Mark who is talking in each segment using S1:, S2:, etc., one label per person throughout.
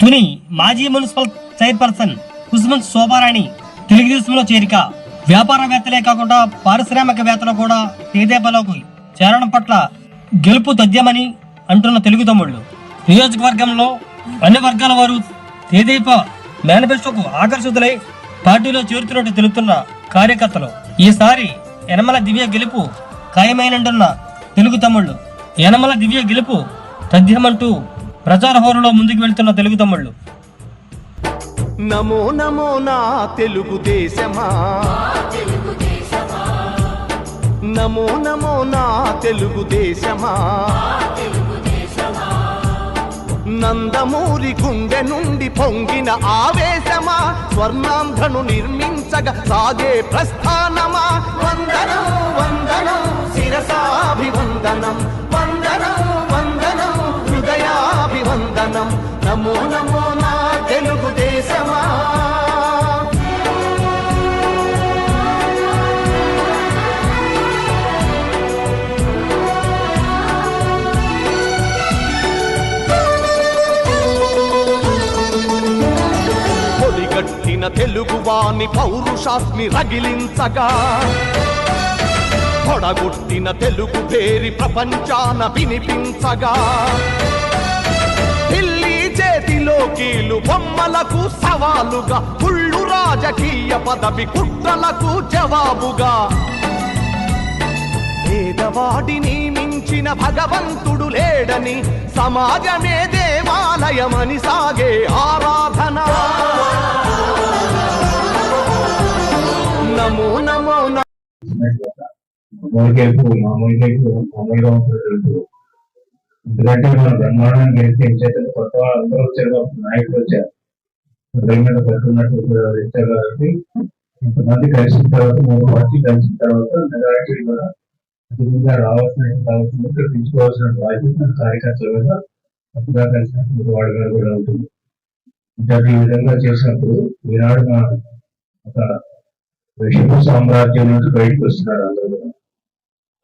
S1: తుని మాజీ municipal chairperson కుసుమన్ Shobharani తెలుగుదేశంలో చేరిక. వ్యాపారవేత్తలే కాకుండా పారిశ్రామికవేత్తలు కూడా తెదేపాలోకి చేరడం పట్ల గెలుపు తథ్యమని అంటున్న తెలుగు తమ్ముళ్ళు. నియోజకవర్గంలో అన్ని వర్గాల వారు తెదేపా మేనిఫెస్టోకు ఆకర్షితులై పార్టీలో చేరుతున్నట్టు తెలుపుతున్న కార్యకర్తలు ఈసారి యనమల దివ్య గెలుపు ఖాయమైనంటున్న తెలుగు తమ్ముళ్ళు. యనమల దివ్య గెలుపు తథ్యమంటూ ప్రచార హోరులో ముందుకు వెళ్తున్న తెలుగు తమ్ముళ్ళు.
S2: నమో నమో నా తెలుగుదేశమా, నమో నమో నా తెలుగుదేశమా, నందమూరి గుండె నుండి పొంగిన ఆవేశమా, స్వర్ణాంధ్రను నిర్మించగా సాగే ప్రస్థానమా. వందనం వందనం శిరసాభివందనం, వందనం వందనం హృదయాభివందనం. నమో నమో నా తెలుగుదేశమా. పొడిగట్టిన తెలుగువాని పౌరుషాస్మి రగిలించగా, పొడగొట్టిన తెలుగు పేరి ప్రపంచాన వినిపించగా, ఢిల్లీ చేతిలో కీలు బొమ్మలకు సవాలుగా, కుళ్ళు రాజకీయ పదవి కుట్రలకు జవాబుగా, పేదవాడిని మించిన భగవంతుడు లేడని, సమాజమే దేవాలయమని సాగే ఆరాధన. నమో నమో
S3: ఎందుకంటే మన బ్రహ్మాండాన్ని గెలిపించేది కొత్త అందరూ వచ్చారు, నాయకులు వచ్చారు, మీద పట్టున్నట్టు ఇచ్చారు. కాబట్టి ఇంతమంది కలిసిన తర్వాత 3 పార్టీ కలిసిన తర్వాత మెజారిటీ కూడా అధికంగా రావాల్సిన తెప్పించుకోవాల్సిన బాధ్యత కార్యకర్తల మీద కొత్తగా కలిసినప్పుడు వాడి మీద కూడా ఉంటుంది. ఇంకా ఈ విధంగా చేసినప్పుడు ఈనాడు మన ఒక విషపు సామ్రాజ్యం నుంచి బయటకు వస్తున్నారు అందరూ కూడా.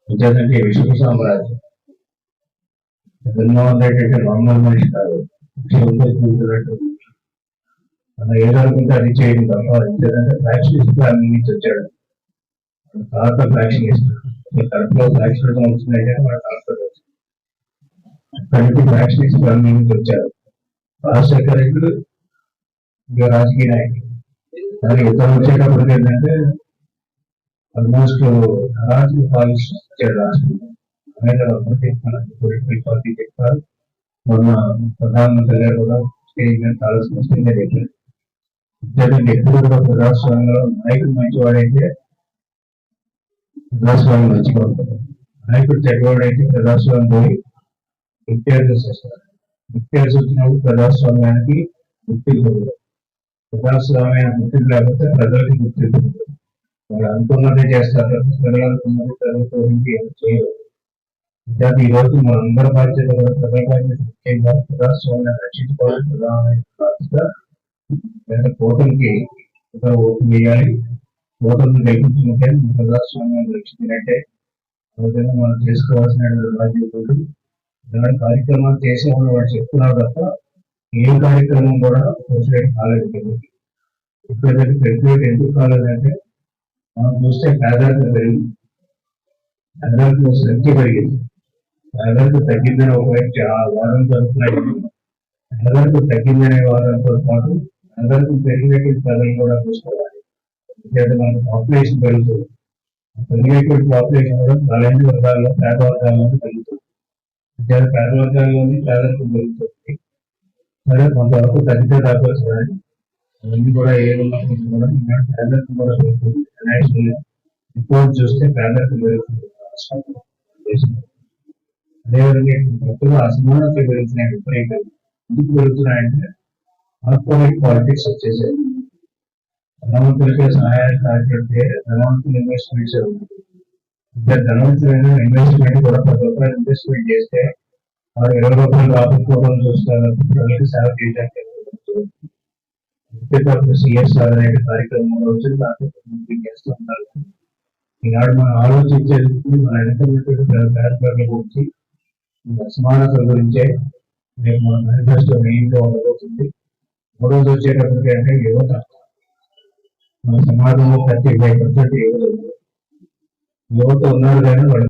S3: నిజంగా విషపు సామ్రాజ్యం జగన్మోహన్ రెడ్డి అంటే మామూలు మనిషి కాదు, కూతున్నట్టు అలా ఏదనుకుంటే అది చేయడం తప్ప. ఎందుకంటే ఫ్యాక్షనిస్ట్ ఫ్యామిలీ నుంచి వచ్చాడు, తాత ఫ్యాక్షనిస్ట్, కడపలో ఫ్యాక్షనిజం వచ్చిందంటే వాడు తాత అక్కడి నుంచి ఫ్యాక్షనిస్ట్ ఫ్యామిలీ నుంచి వచ్చారు. రాజశేఖర రెడ్డి రాజకీయ నాయకుడు, కానీ ఇతను వచ్చేటప్పటికి ఏంటంటే ఆల్మోస్ట్ రాజకీయ పాలిటిక్స్ వచ్చాడు రాష్ట్రంలో. పొలిటికల్ పార్టీ చెప్పారు. మొన్న ప్రధానమంత్రి గారు కూడా స్టేజ్ మీద చాలా స్పష్టంగా చెప్పారు, ఎప్పుడు కూడా ప్రజాస్వామ్యంలో నాయకుడు మంచివాడైతే ప్రజాస్వామ్యం మంచిగా ఉంటుంది, నాయకుడు చెడ్డవాడైతే ప్రజాస్వామ్యం పోయి డిక్టేటర్స్ వస్తారు. డిక్టేటర్స్ వచ్చినప్పుడు ప్రజాస్వామ్యానికి గుర్తింపు ఉండదు, ప్రజాస్వామ్యానికి గుర్తింపు లేకపోతే ప్రజలకి గుర్తింపు ఉండదు. వాళ్ళు అనుకున్నదే చేస్తారు, ప్రజలు అనుకున్నది ప్రభుత్వానికి చేయరు. ఈ రోజు మన అందరి బాధ్యత కూడా ప్రజల బాధ్యత ముఖ్యంగా ప్రజాస్వామ్యాన్ని రక్షించుకోవాలి. ప్రధానమైన బాధ్యత కూటమికి ఓటు వేయాలి, ఓటర్ను గెలిపించుకుంటే ప్రజాస్వామ్యాన్ని రక్షించినట్టే. ఆ విధంగా మనం చేసుకోవాల్సిన బాధ్యత ఉంది. ఇలాంటి కార్యక్రమాలు చేసే వాళ్ళు వాళ్ళు చెప్తున్నారు తప్ప ఏ కార్యక్రమం కూడా ప్రెసిడెంట్ కాలేదు. ఇప్పుడు ప్రెసిడెంట్ ఎందుకు కాలేదంటే మనం చూస్తే పేదరికం పెరిగింది, పేదరికం సంఖ్య పెరిగింది, పేదరికం తగ్గిందనే ఒకవైపు వాదన జరుగుతున్నాయి. పేదరికం తగ్గిందనే వాదనతో పాటు పేదరికం పెరిగినటువంటి ప్రజలు కూడా చూసుకోవాలి. ఎందుకంటే మనకు పాపులేషన్ పెరుగుతుంది, పెరిగినటువంటి పాపులేషన్ కూడా బలైన వర్గాల్లో పేద వర్గాల్లో పెరుగుతుంది. అంటే పేద వర్గాల్లోని పేదరికం పెరుగుతుంది. సరే కొంతవరకు తగ్గితే తగ్గవచ్చు, కానీ అవన్నీ కూడా ఏమున్నప్పుడు కూడా పేదరికం కూడా పెరుగుతుంది. నేషనల్ రిపోర్ట్ చూస్తే పేదరికం పెరుగుతుంది. అదేవిధంగా కొత్తగా అసమానత పెరుగుతున్నాయి, విపరీతంగా ఎందుకు పెరుగుతున్నాయంటే కార్పొరేట్ పాలిటిక్స్ వచ్చేసాయి. ధనవంతులకే సహాయాన్ని కార్యపెడితే ధనవంతులు ఇన్వెస్ట్మెంట్స్ ఉంటుంది. ఇంకా ధనవంతులైన ఇన్వెస్ట్మెంట్ కూడా 10 రూపాయలు ఇన్వెస్ట్మెంట్ చేస్తే వారు 20 రూపాయలు రాకపోవడం చూస్తారు. ప్రజలకు సేవ చేయడానికి CSR అనే కార్యక్రమం రోజులు చేస్తూ ఉంటారు. ఈనాడు మనం ఆలోచించేది మన వెనకబడి పేదల గురించి, అసమానతల గురించే రేపు మన మేనిఫెస్టో మెయిన్గా ఉండబోతుంది. మూడోది వచ్చేటప్పటికి అంటే యువత. మన సమాజంలో 35% యువత ఉన్నారు కానీ వాళ్ళు